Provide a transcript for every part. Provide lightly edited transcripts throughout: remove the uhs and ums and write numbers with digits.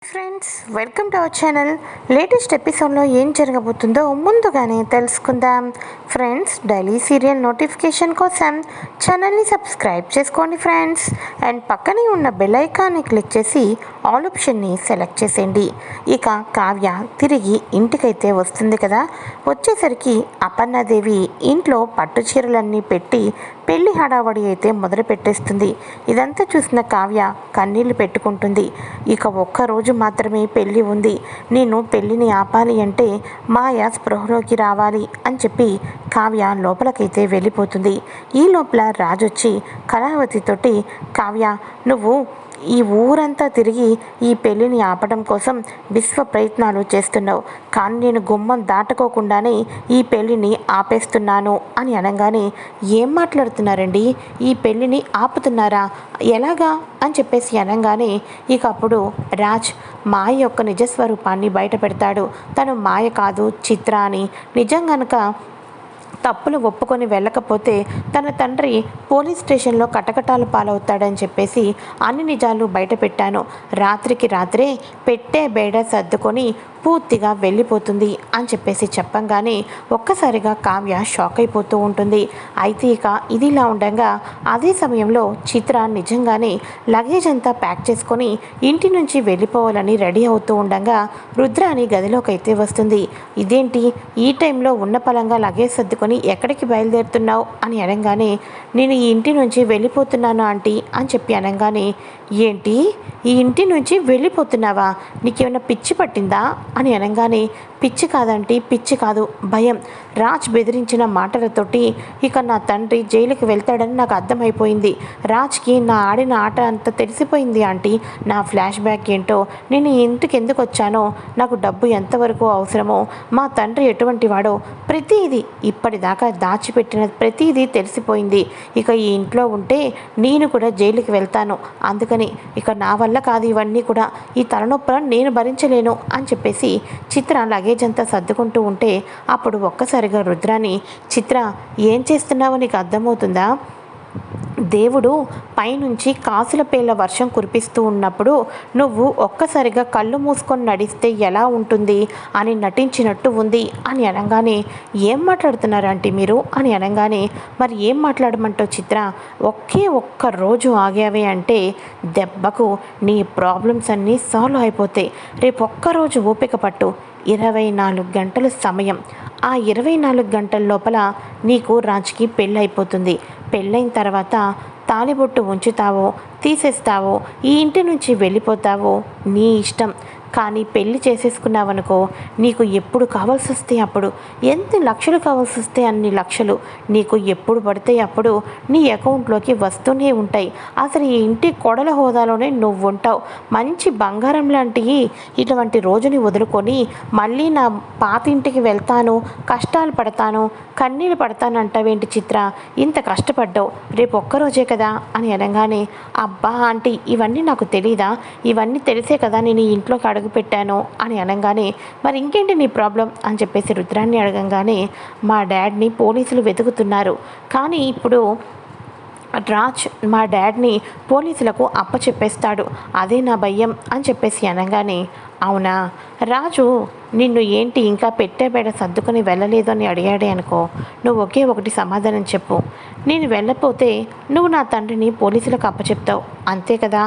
Friends, welcome to our channel. Latest ఎపిసోడ్లో ఏం జరగబోతుందో ముందుగానే తెలుసుకుందాం. ఫ్రెండ్స్, డైలీ సీరియల్ నోటిఫికేషన్ కోసం ఛానల్ని సబ్స్క్రైబ్ చేసుకోండి ఫ్రెండ్స్. అండ్ పక్కనే ఉన్న బెల్ ఐకాన్ని క్లిక్ చేసి ఆల్ ఆప్షన్ని సెలెక్ట్ చేసేయండి. ఇక కావ్య తిరిగి ఇంటికైతే వస్తుంది కదా. వచ్చేసరికి అపర్ణాదేవి ఇంట్లో పట్టు చీరలన్నీ పెట్టి పెళ్లి హడావడి అయితే మొదలు పెట్టేస్తుంది. ఇదంతా చూసిన కావ్య కన్నీళ్లు పెట్టుకుంటుంది. ఇక ఒక్కరోజు మాత్రమే పెళ్ళి ఉంది, నేను పెళ్ళిని ఆపాలి అంటే మాయ స్పృహలోకి రావాలి అని చెప్పి కావ్య లోపలికైతే వెళ్ళిపోతుంది. ఈ లోపల రాజు వచ్చి కళావతితోటి, కావ్య నువ్వు ఈ ఊరంతా తిరిగి ఈ పెళ్ళిని ఆపడం కోసం విశ్వ ప్రయత్నాలు చేస్తున్నావు, కానీ నేను గుమ్మం దాటుకోకుండానే ఈ పెళ్ళిని ఆపేస్తున్నాను అని అనగానే, ఏం మాట్లాడుతున్నారండి, ఈ పెళ్ళిని ఆపుతున్నారా, ఎలాగా అని చెప్పేసి అనగానే, ఇక అప్పుడు రాజ్ మాయ యొక్క నిజస్వరూపాన్ని బయట పెడతాడు. తను మాయ కాదు, చిత్ర అని. నిజం గనక తప్పులు ఒప్పుకొని వెళ్ళకపోతే తన తండ్రి పోలీస్ స్టేషన్లో కటకటాలు పాలవుతాడని చెప్పేసి అన్ని నిజాలు బయట పెట్టాను. రాత్రికి రాత్రే పెట్టే బేడ సర్దుకొని పూర్తిగా వెళ్ళిపోతుంది అని చెప్పేసి చెప్పంగానే ఒక్కసారిగా కావ్య షాక్ అయిపోతూ ఉంటుంది. అయితే ఇక ఇదిలా ఉండగా అదే సమయంలో చిత్ర నిజంగానే లగేజ్ అంతా ప్యాక్ చేసుకొని ఇంటి నుంచి వెళ్ళిపోవాలని రెడీ అవుతూ ఉండగా రుద్రాని గదిలోకి అయితే వస్తుంది. ఇదేంటి ఈ టైంలో ఉన్న పలంగా లగేజ్ సర్దుకొని ఎక్కడికి బయలుదేరుతున్నావు అని అనగానే, నేను ఈ ఇంటి నుంచి వెళ్ళిపోతున్నాను ఆంటీ అని చెప్పి అనగానే, ఏంటి ఈ ఇంటి నుంచి వెళ్ళిపోతున్నావా, నీకేమైనా పిచ్చి పట్టిందా అని అనగానే, పిచ్చి కాదంటీ, పిచ్చి కాదు, భయం. రాజ్ బెదిరించిన మాటలతోటి ఇక నా తండ్రి జైలుకి వెళ్తాడని నాకు అర్థమైపోయింది. రాజ్కి నా ఆడిన ఆట అంతా తెలిసిపోయింది ఆంటీ. నా ఫ్లాష్ బ్యాక్ ఏంటో, నేను ఇంటికి ఎందుకు వచ్చానో, నాకు డబ్బు ఎంతవరకు అవసరమో, మా తండ్రి ఎటువంటి వాడో, ప్రతిదీ ఇప్పటిదాకా దాచిపెట్టిన ప్రతిదీ తెలిసిపోయింది. ఇక ఈ ఇంట్లో ఉంటే నేను కూడా జైలుకి వెళ్తాను, అందుకని ఇక నా వల్ల కాదు ఇవన్నీ కూడా, ఈ తలనొప్పులను నేను భరించలేను అని చెప్పేసి చిత్ర లగేజ్ అంతా సర్దుకుంటూ ఉంటే అప్పుడు ఒక్కసారిగా రుద్రాని, చిత్ర ఏం చేస్తున్నావో నీకు అర్థమవుతుందా, దేవుడు పైనుంచి కాసుల పేల వర్షం కురిపిస్తూ ఉన్నప్పుడు నువ్వు ఒక్కసారిగా కళ్ళు మూసుకొని నడిస్తే ఎలా ఉంటుంది అని నటించినట్టు ఉంది అని అనగానే, ఏం మాట్లాడుతున్నారంటే మీరు అని అనగానే, మరి ఏం మాట్లాడమంటావు చిత్ర, ఒక్క రోజు ఆగావే అంటే దెబ్బకు నీ ప్రాబ్లమ్స్ అన్నీ సాల్వ్ అయిపోతాయి. రేపు ఒక్కరోజు ఓపిక పట్టు, 24 గంటల సమయం, ఆ 24 గంటల లోపల నీకు రాజ్కి పెళ్ళైపోతుంది. పెళ్ళైన తర్వాత తాళిబొట్టు ఉంచుతావో తీసేస్తావో, ఈ ఇంటి నుంచి వెళ్ళిపోతావో నీ ఇష్టం. కానీ పెళ్ళి చేసేసుకున్నావనుకో, నీకు ఎప్పుడు కావాల్సి వస్తే అప్పుడు, ఎంత లక్షలు కావాల్సి వస్తే అన్ని లక్షలు నీకు ఎప్పుడు పడితే అప్పుడు నీ అకౌంట్లోకి వస్తూనే ఉంటాయి. అసలు ఈ ఇంటి కొడల హోదాలోనే నువ్వు ఉంటావు. మంచి బంగారం లాంటి ఇటువంటి రోజుని వదులుకొని మళ్ళీ నా పాత ఇంటికి వెళ్తాను, కష్టాలు పడతాను, కన్నీళ్ళు పడతానంటావేంటి చిత్ర, ఇంత కష్టపడ్డావు, రేపు ఒక్కరోజే కదా అని అనగానే, అబ్బా ఆంటీ ఇవన్నీ నాకు తెలీదా, ఇవన్నీ తెలిసే కదా నేను ఈ ఇంట్లోకి అడుగు పెట్టాను అని అనగానే, మరి ఇంకేంటి నీ ప్రాబ్లం అని చెప్పేసి రుద్రాన్ని అడగంగానే, మా డాడ్ని పోలీసులు వెతుకుతున్నారు, కానీ ఇప్పుడు రాజ్ మా డాడ్ని పోలీసులకు అప్పచెప్పేస్తాడు, అదే నా భయం అని చెప్పేసి అనగానే, అవునా రాజు నిన్ను ఏంటి ఇంకా పెట్టేబేడ సర్దుకొని వెళ్ళలేదు అని అడిగాడే అనుకో, నువ్వు ఒకే ఒకటి సమాధానం చెప్పు, నేను వెళ్ళకపోతే నువ్వు నా తండ్రిని పోలీసులకు అప్పచెప్తావు, అంతే కదా,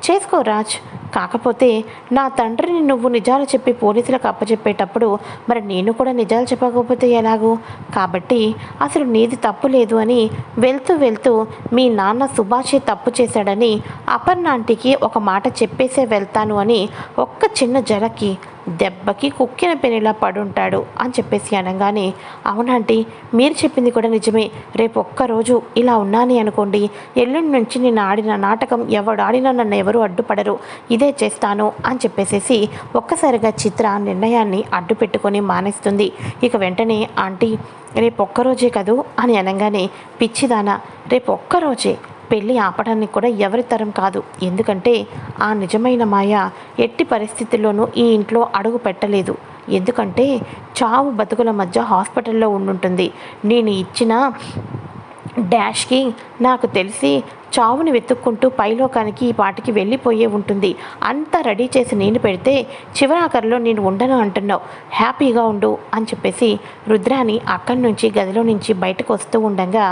చేసుకో రాజ్. కాకపోతే నా తండ్రిని నువ్వు నిజాలు చెప్పి పోలీసులకు అప్పచెప్పేటప్పుడు మరి నేను కూడా నిజాలు చెప్పకపోతే ఎలాగూ, కాబట్టి అసలు నీది తప్పు లేదు అని వెళ్తూ వెళ్తూ మీ నాన్న సుభాషే తప్పు చేశాడని అపర్ణ ఆంటీకి ఒక మాట చెప్పేసే వెళ్తాను అని ఒక్క చిన్న జలకి దెబ్బకి కుక్కిన పెనిలా పడుంటాడు అని చెప్పేసి అనగానే, అవునంటీ మీరు చెప్పింది కూడా నిజమే, రేపు ఒక్కరోజు ఇలా ఉన్నాను అనుకోండి, ఎల్లుండి నుంచి నేను ఆడిన నాటకం ఎవడు ఆడినా నన్ను ఎవరు అడ్డుపడరు, ఇదే చేస్తాను అని చెప్పేసేసి ఒక్కసారిగా చిత్ర నిర్ణయాన్ని అడ్డు పెట్టుకొని మానేస్తుంది. ఇక వెంటనే ఆంటీ రేపు ఒక్కరోజే కదూ అని అనగానే, పిచ్చిదానా రేపు ఒక్కరోజే, పెళ్ళి ఆపడానికి కూడా ఎవరి తరం కాదు, ఎందుకంటే ఆ నిజమైన మాయ ఎట్టి పరిస్థితుల్లోనూ ఈ ఇంట్లో అడుగు పెట్టలేదు, ఎందుకంటే చావు బతుకుల మధ్య హాస్పిటల్లో ఉండుంటుంది. నేను ఇచ్చిన డాష్కి నాకు తెలిసి చావుని వెతుక్కుంటూ పైలోకానికి ఈ పాటికి వెళ్ళిపోయే ఉంటుంది. అంతా రెడీ చేసి నేను పెడితే చివరాఖరిలో నేను ఉండను అంటున్నావు, హ్యాపీగా ఉండు అని చెప్పేసి రుద్రాని అక్కడి నుంచి గదిలో నుంచి బయటకు వస్తూ ఉండగా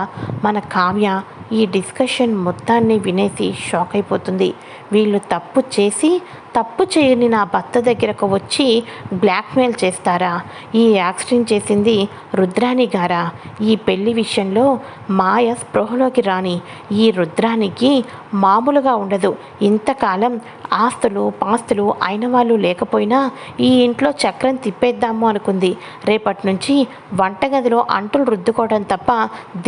మన కావ్య ఈ డిస్కషన్ మొత్తాన్ని వినేసి షాక్ అయిపోతుంది. వీళ్ళు తప్పు చేయని నా భర్త దగ్గరకు వచ్చి బ్లాక్మెయిల్ చేస్తారా? ఈ యాక్సిడెంట్ చేసింది రుద్రాని గారా? ఈ పెళ్లి విషయంలో మాయ స్పృహలోకి రాని ఈ రుద్రానికి మామూలుగా ఉండదు. ఇంతకాలం ఆస్తులు పాస్తులు అయిన వాళ్ళు లేకపోయినా ఈ ఇంట్లో చక్రం తిప్పేద్దాము అనుకుంది. రేపటి నుంచి వంటగదిలో అంటులు రుద్దుకోవడం తప్ప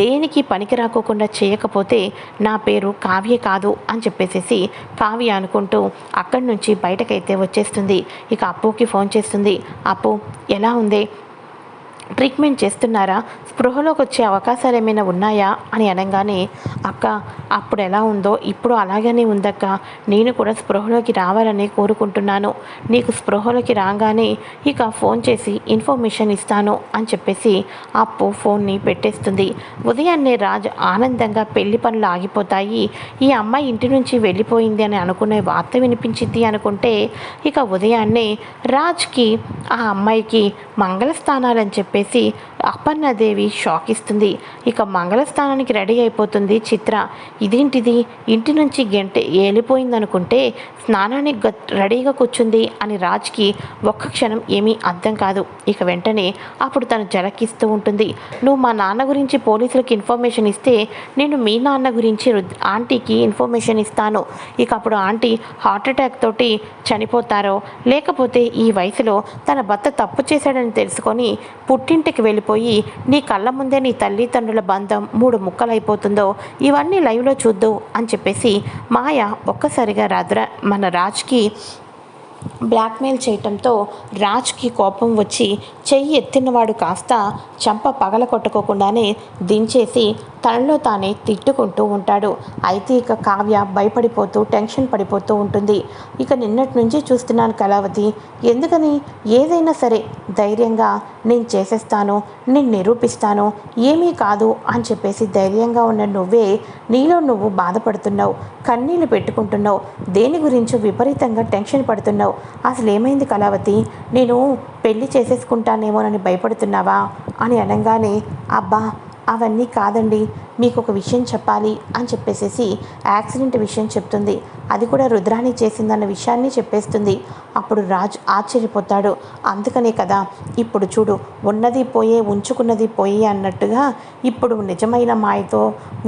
దేనికి పనికి రాకోకుండా చేయకపోతే నా పేరు కావ్య కాదు అని చెప్పేసేసి కావ్య అనుకుంటూ అక్కడి నుంచి బయటకైతే వచ్చేస్తుంది. ఇక అప్పుకి ఫోన్ చేస్తుంది. అప్పు ఎలా ఉంది, ట్రీట్మెంట్ చేస్తున్నారా, స్పృహలోకి వచ్చే అవకాశాలు ఏమైనా ఉన్నాయా అని అనగానే అక్క అప్పుడు ఎలా ఉందో ఇప్పుడు అలాగనే ఉందక్క, నేను కూడా స్పృహలోకి రావాలని కోరుకుంటున్నాను. నీకు స్పృహలోకి రాగానే ఇక ఫోన్ చేసి ఇన్ఫర్మేషన్ ఇస్తాను అని చెప్పేసి అప్పు ఫోన్ని పెట్టేస్తుంది. ఉదయాన్నే రాజ్ ఆనందంగా పెళ్లి పనులు ఆగిపోతాయి, ఈ అమ్మాయి ఇంటి నుంచి వెళ్ళిపోయింది అని అనుకునే వార్త వినిపించింది అనుకుంటే ఇక ఉదయాన్నే రాజ్కి ఆ అమ్మాయికి మంగళస్థానాలని చెప్పేసి అపర్ణాదేవి షాక్ ఇస్తుంది. ఇక మంగళస్థానానికి రెడీ అయిపోతుంది చిత్ర. ఇదేంటిది, ఇంటి నుంచి గంట వెళ్ళిపోయిందనుకుంటే స్నానానికి రెడీగా కూర్చుంది అని రాజ్కి ఒక్క క్షణం ఏమీ అర్థం కాదు. ఇక వెంటనే అప్పుడు తను జలకిస్తూ ఉంటుంది. నువ్వు మా నాన్న గురించి పోలీసులకి ఇన్ఫర్మేషన్ ఇస్తే నేను మీ నాన్న గురించి ఆంటీకి ఇన్ఫర్మేషన్ ఇస్తాను. ఇక అప్పుడు ఆంటీ హార్ట్ అటాక్ తోటి చనిపోతారో లేకపోతే ఈ వయసులో తన భర్త తప్పు చేశాడని తెలుసుకొని పుట్టింటికి వెళ్ళిపోయి నీ కళ్ళ ముందే నీ తల్లిదండ్రుల బంధం 3 ముక్కలైపోతుందో ఇవన్నీ లైవ్లో చూద్దు అని చెప్పేసి మాయ ఒక్కసారిగా మన రాజ్కి బ్లాక్మెయిల్ చేయటంతో రాజ్కి కోపం వచ్చి చెయ్యి ఎత్తినవాడు కాస్త చంప పగల కొట్టుకోకుండానే దించేసి తనలో తానే తిట్టుకుంటూ ఉంటాడు. అయితే ఇక కావ్య భయపడిపోతూ టెన్షన్ పడిపోతూ ఉంటుంది. ఇక నిన్నటి నుంచి చూస్తున్నాను కళావతి, ఎందుకని ఏదైనా సరే ధైర్యంగా నేను చేసేస్తాను, నేను నిరూపిస్తాను, ఏమీ కాదు అని చెప్పేసి ధైర్యంగా ఉన్న నువ్వే నీలో నువ్వు బాధపడుతున్నావు, కన్నీళ్ళు పెట్టుకుంటున్నావు, దేని గురించి విపరీతంగా టెన్షన్ పడుతున్నావు. అసలు ఏమైంది కళావతి, నేను పెళ్లి చేసేసుకుంటానేమోనని భయపడుతున్నావా అని అనగానే అబ్బా అవన్నీ కాదండి, మీకు ఒక విషయం చెప్పాలి అని చెప్పేసేసి యాక్సిడెంట్ విషయం చెప్తుంది. అది కూడా రుద్రాణి చేసిందన్న విషయాన్ని చెప్పేస్తుంది. అప్పుడు రాజ్ ఆశ్చర్యపోతాడు. అందుకనే కదా ఇప్పుడు చూడు, ఉన్నది పోయే ఉంచుకున్నది పోయే అన్నట్టుగా ఇప్పుడు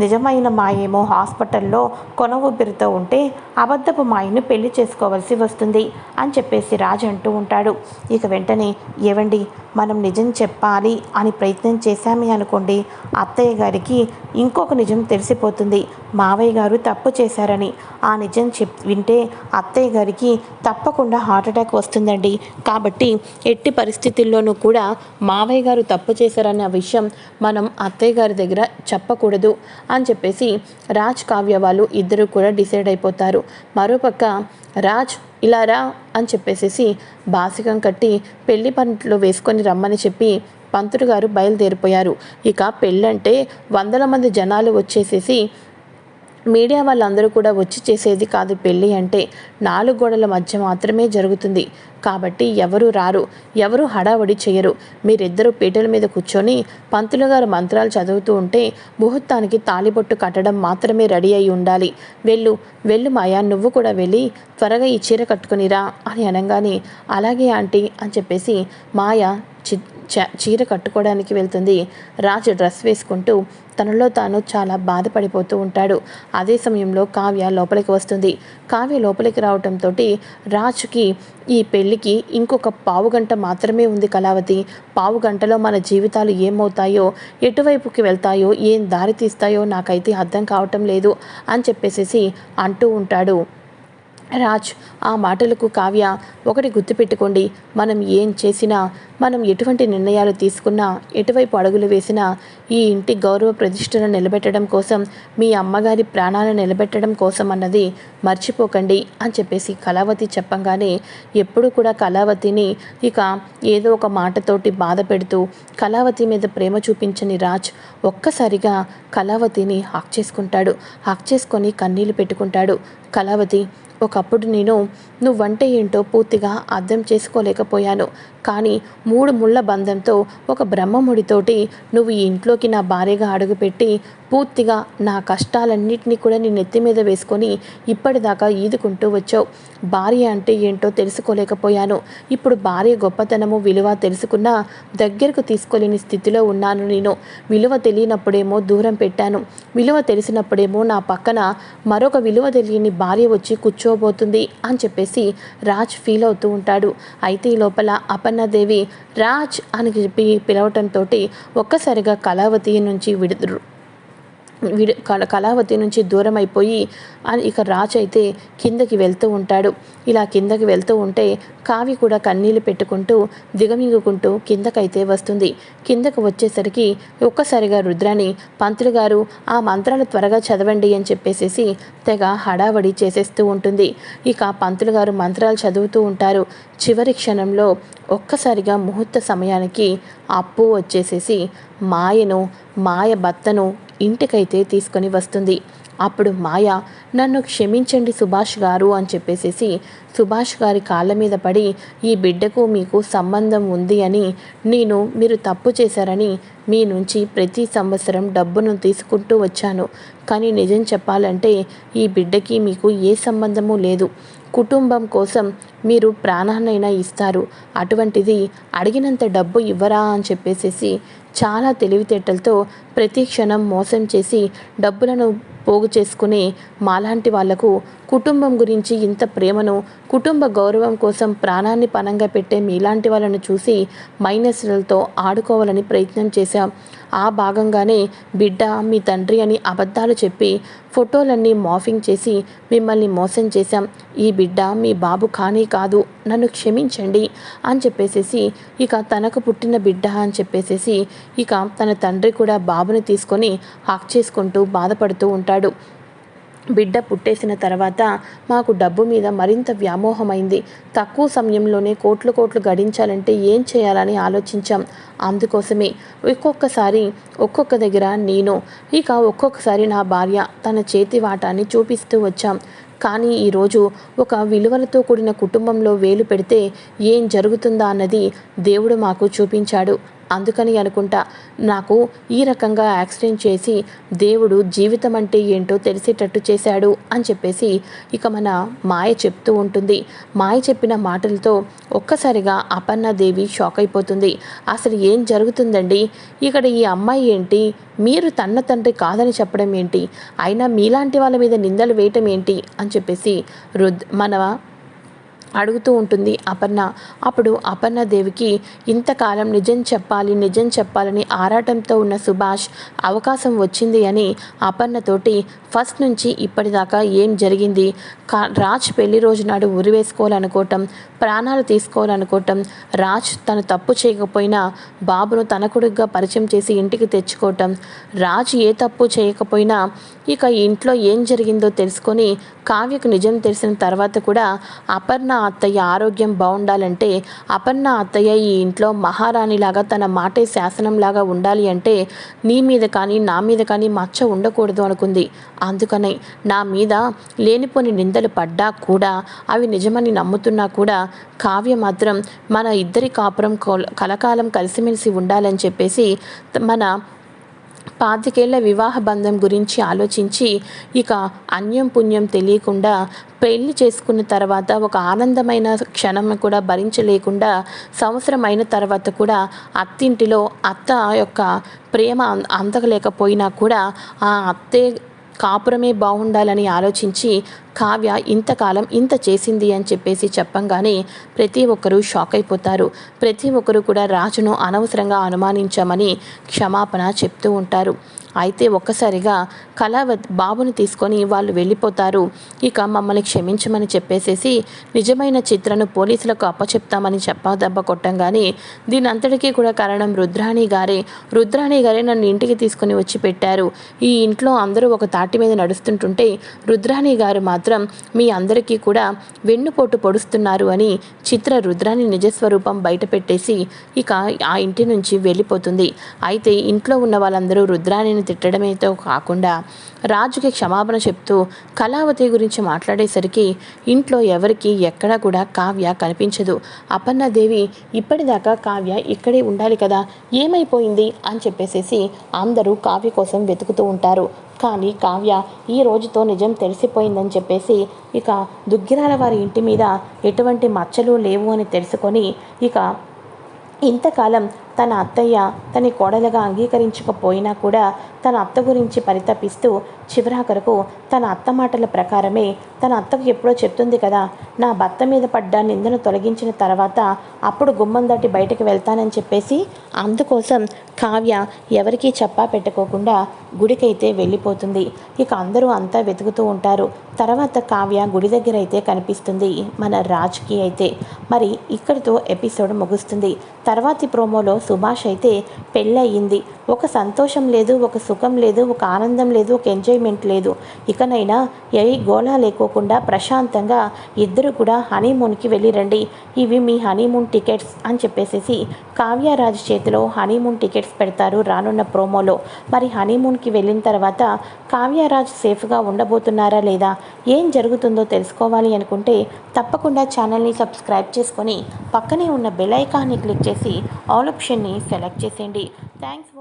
నిజమైన మాయేమో హాస్పిటల్లో కొన ఊపిరితో ఉంటే అబద్ధపు మాయను పెళ్లి చేసుకోవాల్సి వస్తుంది అని చెప్పేసి రాజ్ అంటూ ఉంటాడు. ఇక వెంటనే ఏవండి మనం నిజం చెప్పాలి అని ప్రయత్నం చేశామే అనుకోండి, అత్తయ్య గారికి ఇంకొక నిజం తెలిసిపోతుంది, మావయ్య గారు తప్పు చేశారని. ఆ నిజం వింటే అత్తయ్య గారికి తప్పకుండా హార్ట్ అటాక్ వస్తుందండి. కాబట్టి ఎట్టి పరిస్థితుల్లోనూ కూడా మావయ్య గారు తప్పు చేశారనే విషయం మనం అత్తయ్య గారి దగ్గర చెప్పకూడదు అని చెప్పేసి రాజ్ కావ్య వాళ్ళు ఇద్దరు కూడా డిసైడ్ అయిపోతారు. మరోపక్క రాజ్ ఇలా రా అని చెప్పేసేసి బాసికం కట్టి పెళ్లి పంటలు వేసుకొని రమ్మని చెప్పి పంతులు గారు బయలుదేరిపోయారు. ఇక పెళ్ళంటే 100 మంది జనాలు వచ్చేసేసి మీడియా వాళ్ళందరూ కూడా వచ్చి చేసేది కాదు. పెళ్ళి అంటే 4 గోడల మధ్య మాత్రమే జరుగుతుంది. కాబట్టి ఎవరు రారు, ఎవరు హడావడి చేయరు. మీరిద్దరూ పీటల మీద కూర్చొని పంతులు గారు మంత్రాలు చదువుతూ ఉంటే ముహూర్తానికి తాలిబొట్టు కట్టడం మాత్రమే రెడీ అయి ఉండాలి. వెళ్ళు మాయా, నువ్వు కూడా వెళ్ళి త్వరగా ఈ చీర కట్టుకునిరా అని అనగానే అలాగే ఆంటీ అని చెప్పేసి మాయ చీర కట్టుకోవడానికి వెళ్తుంది. రాజు డ్రెస్ వేసుకుంటూ తనలో తాను చాలా బాధపడిపోతూ ఉంటాడు. అదే సమయంలో కావ్య లోపలికి వస్తుంది. కావ్య లోపలికి రావడంతో రాజుకి ఈ పెళ్ళికి ఇంకొక పావుగంట మాత్రమే ఉంది కళావతి, పావుగంటలో మన జీవితాలు ఏమవుతాయో, ఎటువైపుకి వెళ్తాయో, ఏం దారి తీస్తాయో నాకైతే అర్థం కావటం లేదు అని చెప్పేసి అంటూ ఉంటాడు. రాజ్ ఆ మాటలకు కావ్య ఒకటి గుర్తుపెట్టుకోండి, మనం ఏం చేసినా, మనం ఎటువంటి నిర్ణయాలు తీసుకున్నా, ఎటువైపు అడుగులు వేసినా ఈ ఇంటి గౌరవ ప్రతిష్టను నిలబెట్టడం కోసం, మీ అమ్మగారి ప్రాణాలను నిలబెట్టడం కోసం అన్నది మర్చిపోకండి అని చెప్పేసి కళావతి చెప్పంగానే ఎప్పుడు కూడా కళావతిని ఇక ఏదో ఒక మాటతోటి బాధ పెడుతూ కళావతి మీద ప్రేమ చూపించని రాజ్ ఒక్కసారిగా కళావతిని హక్ చేసుకుంటాడు. హక్ చేసుకొని కన్నీళ్లు పెట్టుకుంటాడు. కళావతి, ఒకప్పుడు నువ్వంటే ఏంటో పూర్తిగా అర్థం చేసుకోలేకపోయాను. కానీ 3 ముళ్ళ బంధంతో ఒక బ్రహ్మముడితోటి నువ్వు ఈ ఇంట్లోకి నా భార్యగా అడుగుపెట్టి పూర్తిగా నా కష్టాలన్నింటినీ కూడా నీ నెత్తి మీద వేసుకొని ఇప్పటిదాకా ఈదుకుంటూ వచ్చావు. భార్య అంటే ఏంటో తెలుసుకోలేకపోయాను. ఇప్పుడు భార్య గొప్పతనము విలువ తెలుసుకున్నా దగ్గరకు తీసుకోలేని స్థితిలో ఉన్నాను. నేను విలువ తెలియనప్పుడేమో దూరం పెట్టాను, విలువ తెలిసినప్పుడేమో నా పక్కన మరొక విలువ తెలియని భార్య వచ్చి కూర్చోబోతుంది అని చెప్పేసి రాజ్ ఫీల్ అవుతూ ఉంటాడు. అయితే ఈ లోపల అపర్ణాదేవి రాజ్ అని చెప్పి పిలవటంతో ఒక్కసారిగా కళావతి నుంచి దూరం అయిపోయి ఇక రాజ్ అయితే కిందకి వెళ్తూ ఉంటాడు. ఇలా కిందకి వెళ్తూ ఉంటే కావి కూడా కన్నీళ్ళు పెట్టుకుంటూ దిగమింగుకుంటూ కిందకైతే వస్తుంది. కిందకు వచ్చేసరికి ఒక్కసారిగా రుద్రాని, పంతులు గారు ఆ మంత్రాలు త్వరగా చదవండి అని చెప్పేసేసి తెగ హడావడి చేసేస్తూ ఉంటుంది. ఇక పంతులు గారు మంత్రాలు చదువుతూ ఉంటారు. చివరి క్షణంలో ఒక్కసారిగా ముహూర్త సమయానికి అప్పు వచ్చేసేసి మాయ భర్తను ఇంటికైతే తీసుకొని వస్తుంది. అప్పుడు మాయ, నన్ను క్షమించండి సుభాష్ గారు అని చెప్పేసేసి సుభాష్ గారి కాళ్ళ మీద పడి, ఈ బిడ్డకు మీకు సంబంధం ఉంది అని మీరు తప్పు చేశారని మీ నుంచి ప్రతి సంవత్సరం డబ్బును తీసుకుంటూ వచ్చాను. కానీ నిజం చెప్పాలంటే ఈ బిడ్డకి మీకు ఏ సంబంధము లేదు. కుటుంబం కోసం మీరు ప్రాణాన్నైనా ఇస్తారు, అటువంటిది అడిగినంత డబ్బు ఇవ్వరా అని చెప్పేసేసి చాలా తెలివితేటలతో ప్రతి క్షణం మోసం చేసి డబ్బులను పోగు చేసుకునే మాలాంటి వాళ్లకు కుటుంబం గురించి ఇంత ప్రేమను, కుటుంబ గౌరవం కోసం ప్రాణాన్ని పణంగా పెట్టే మీలాంటి వాళ్ళను చూసి మైనస్లతో ఆడుకోవాలని ప్రయత్నం చేశాం. ఆ భాగంగానే బిడ్డ మీ తండ్రి అని అబద్ధాలు చెప్పి ఫోటోలన్నీ మాఫింగ్ చేసి మిమ్మల్ని మోసం చేశాం. ఈ బిడ్డ మీ బాబు కానీ కాదు, నన్ను క్షమించండి అని చెప్పేసేసి ఇక తనకు పుట్టిన బిడ్డ అని చెప్పేసేసి ఇక తన తండ్రి కూడా బాబుని తీసుకొని హక్ చేసుకుంటూ బాధపడుతూ ఉంటాడు. బిడ్డ పుట్టేసిన తర్వాత మాకు డబ్బు మీద మరింత వ్యామోహమైంది. తక్కువ సమయంలోనే కోట్లు గడించాలంటే ఏం చేయాలని ఆలోచించాం. అందుకోసమే ఒక్కొక్క దగ్గర ఒక్కొక్కసారి నా భార్య తన చేతి వాటాన్ని చూపిస్తూ వచ్చాం. కానీ ఈరోజు ఒక విలువలతో కూడిన కుటుంబంలో వేలు పెడితే ఏం జరుగుతుందా అన్నది దేవుడు మాకు చూపించాడు. అందుకని అనుకుంటా నాకు ఈ రకంగా యాక్సిడెంట్ చేసి దేవుడు జీవితం అంటే ఏంటో తెలిసేటట్టు చేశాడు అని చెప్పేసి ఇక మన మాయ చెప్తూ ఉంటుంది. మాయ చెప్పిన మాటలతో ఒక్కసారిగా అపర్ణాదేవి షాక్ అయిపోతుంది. అసలు ఏం జరుగుతుందండి ఇక్కడ? ఈ అమ్మాయి ఏంటి? మీరు తన్న తండ్రి కాదని చెప్పడం ఏంటి? అయినా మీలాంటి వాళ్ళ మీద నిందలు వేయటం ఏంటి అని చెప్పేసి మన అడుగుతూ ఉంటుంది అపర్ణ. అప్పుడు అపర్ణాదేవికి ఇంతకాలం నిజం చెప్పాలని ఆరాటంతో ఉన్న సుభాష్ అవకాశం వచ్చింది అని అపర్ణతోటి ఫస్ట్ నుంచి ఇప్పటిదాకా ఏం జరిగింది, రాజ్ పెళ్లి రోజు నాడు ఉరివేసుకోవాలనుకోవటం, ప్రాణాలు తీసుకోవాలనుకోవటం, రాజ్ తను తప్పు చేయకపోయినా బాబును తన కొడుకుగా పరిచయం చేసి ఇంటికి తెచ్చుకోవటం, రాజ్ ఏ తప్పు చేయకపోయినా ఇక ఇంట్లో ఏం జరిగిందో తెలుసుకొని కావ్యకు నిజం తెలిసిన తర్వాత కూడా అపర్ణ అత్తయ్య ఆరోగ్యం బాగుండాలంటే, అపర్ణ అత్తయ్య ఈ ఇంట్లో మహారాణిలాగా తన మాటే శాసనంలాగా ఉండాలి అంటే నీ మీద కానీ నా మీద కానీ మచ్చ ఉండకూడదు అనుకుంది. అందుకనే నా మీద లేనిపోని నిందలు పడ్డా కూడా అవి నిజమని నమ్ముతున్నా కూడా కావ్య మాత్రం మన ఇద్దరి కాపురం కలకాలం కలిసిమెలిసి ఉండాలని చెప్పేసి మన 25 ఏళ్ల వివాహ బంధం గురించి ఆలోచించి ఇక అన్యం పుణ్యం తెలియకుండా పెళ్లి చేసుకున్న తర్వాత ఒక ఆనందమైన క్షణం కూడా భరించలేకుండా సంవత్సరం అయిన తర్వాత కూడా అత్తింటిలో అత్త యొక్క ప్రేమ అందకలేకపోయినా కూడా ఆ అత్తే కాపురమే బాగుండాలని ఆలోచించి కావ్య ఇంతకాలం ఇంత చేసింది అని చెప్పేసి చెప్పంగానే ప్రతి ఒక్కరూ షాక్ అయిపోతారు. ప్రతి ఒక్కరూ కూడా రాజును అనవసరంగా అనుమానించామని క్షమాపణ చెప్తూ ఉంటారు. అయితే ఒక్కసారిగా కళావతి బాబుని తీసుకొని వాళ్ళు వెళ్ళిపోతారు. ఇక మమ్మల్ని క్షమించమని చెప్పేసేసి నిజమైన చిత్రను పోలీసులకు అప్పచెప్తామని చెప్పదెబ్బ కొట్టంగానే దీని అంతటికీ కూడా కారణం రుద్రాణి గారే నన్ను ఇంటికి తీసుకుని వచ్చి పెట్టారు. ఈ ఇంట్లో అందరూ ఒక తాటి మీద నడుస్తుంటుంటే రుద్రాణి గారు మాత్రం మీ అందరికీ కూడా వెన్నుపోటు పొడుస్తున్నారు అని చిత్ర రుద్రాణి నిజస్వరూపం బయట పెట్టేసి ఇక ఆ ఇంటి నుంచి వెళ్ళిపోతుంది. అయితే ఇంట్లో ఉన్న వాళ్ళందరూ రుద్రాణిని తిట్టడమేతో కాకుండా రాజుకి క్షమాపణ చెప్తూ కళావతి గురించి మాట్లాడేసరికి ఇంట్లో ఎవరికి ఎక్కడా కూడా కావ్య కనిపించదు. అపర్ణాదేవి ఇప్పటిదాకా కావ్య ఇక్కడే ఉండాలి కదా, ఏమైపోయింది అని చెప్పేసేసి అందరూ కావ్య కోసం వెతుకుతూ ఉంటారు. కానీ కావ్య ఈ రోజుతో నిజం తెలిసిపోయిందని చెప్పేసి ఇక దుగ్గిరాల వారి ఇంటి మీద ఎటువంటి మచ్చలు లేవు అని తెలుసుకొని ఇక ఇంతకాలం తన అత్తయ్య తన కోడలుగా అంగీకరించకపోయినా కూడా తన అత్త గురించి పరితపిస్తూ చివరాఖరకు తన అత్త మాటల ప్రకారమే తన అత్తకు ఎప్పుడో చెప్తుంది కదా, నా భర్త మీద పడ్డ నిందను తొలగించిన తర్వాత అప్పుడు గుమ్మం దాటి బయటకు వెళ్తానని చెప్పేసి అందుకోసం కావ్య ఎవరికీ చెప్పా పెట్టుకోకుండా గుడికైతే వెళ్ళిపోతుంది. ఇక అందరూ అంతా వెతుకుతూ ఉంటారు. తర్వాత కావ్య గుడి దగ్గర అయితే కనిపిస్తుంది మన రాజ్కి అయితే. మరి ఇక్కడితో ఎపిసోడ్ ముగుస్తుంది. తర్వాతి ప్రోమోలో సుభాష్ అయితే పెళ్ళయింది, ఒక సంతోషం లేదు, ఒక సుఖం లేదు, ఒక ఆనందం లేదు, ఒక ఎంజాయ్మెంట్ లేదు. ఇకనైనా ఏ గోళా లేకోకుండా ప్రశాంతంగా ఇద్దరు కూడా హనీమూన్కి వెళ్ళి రండి, ఇవి మీ హనీమూన్ టికెట్స్ అని చెప్పేసి కావ్యరాజ్ చేతిలో హనీమూన్ టికెట్స్ పెడతారు రానున్న ప్రోమోలో. మరి హనీమూన్కి వెళ్ళిన తర్వాత కావ్యరాజ్ సేఫ్గా ఉండబోతున్నారా లేదా, ఏం జరుగుతుందో తెలుసుకోవాలి అనుకుంటే తప్పకుండా ఛానల్ని సబ్స్క్రైబ్ చేసుకొని పక్కనే ఉన్న బెల్ ఐకాన్ని క్లిక్ చేసి ఆల్ ఆప్షన్ని సెలెక్ట్ చేసేయండి. Thanks for